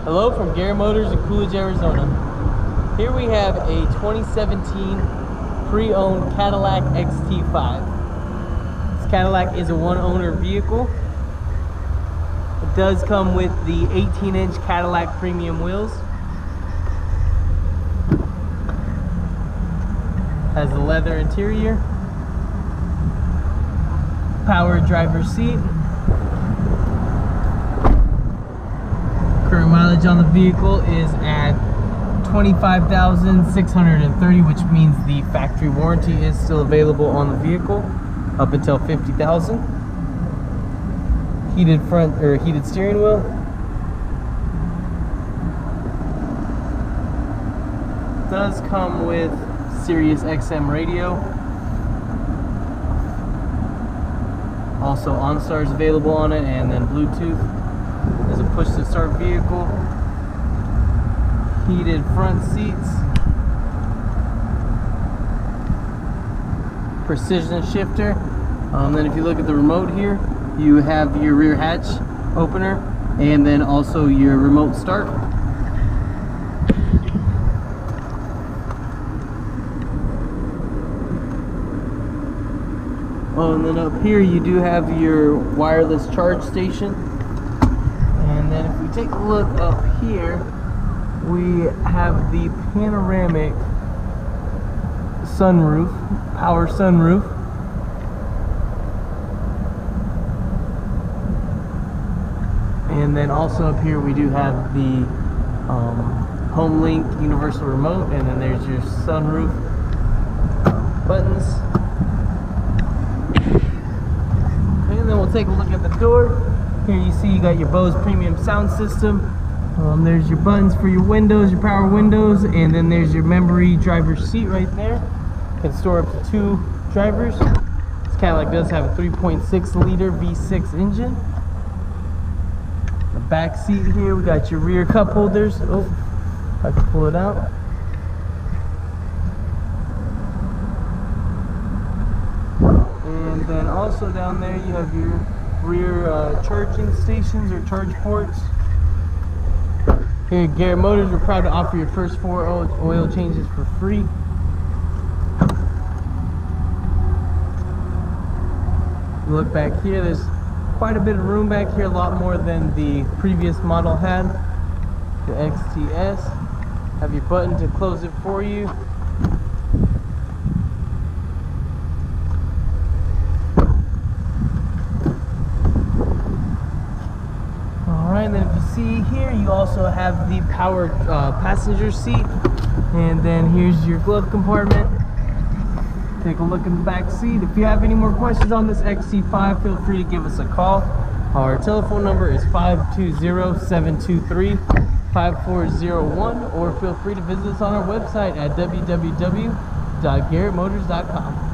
Hello from Garrett Motors in Coolidge, Arizona. Here we have a 2017 pre-owned Cadillac XT5. This Cadillac is a one-owner vehicle. It does come with the 18-inch Cadillac premium wheels. Has a leather interior. Power driver's seat. Current mileage on the vehicle is at 25,630, which means the factory warranty is still available on the vehicle up until 50,000. Heated front or heated steering wheel. Does come with Sirius XM Radio. Also OnStar's available on it, and then Bluetooth. There's a push to start vehicle, heated front seats, precision shifter. Then if you look at the remote here, you have your rear hatch opener and then also your remote start. Oh, and then up here you do have your wireless charge station. And then if we take a look up here, we have the panoramic sunroof, power sunroof. And then also up here we do have the Homelink Universal Remote, and then there's your sunroof buttons. Okay, and then we'll take a look at the door. Here you see you got your Bose premium sound system. There's your buttons for your windows, your power windows, and then there's your memory driver's seat right there. You can store up to 2 drivers. This Cadillac does have a 3.6 liter V6 engine. The back seat here, we got your rear cup holders. Oh, if I can pull it out. And then also down there you have your rear charging stations or charge ports. Here at Garrett Motors, we're proud to offer your first 4 oil changes for free. Look back here, there's quite a bit of room back here, a lot more than the previous model had. The XTS. Have your button to close it for you. And then if you see here, you also have the power passenger seat, and then here's your glove compartment. Take a look in the back seat. If you have any more questions on this XT5, feel free to give us a call. Our telephone number is 520-723-5401, or feel free to visit us on our website at www.garrettmotors.com.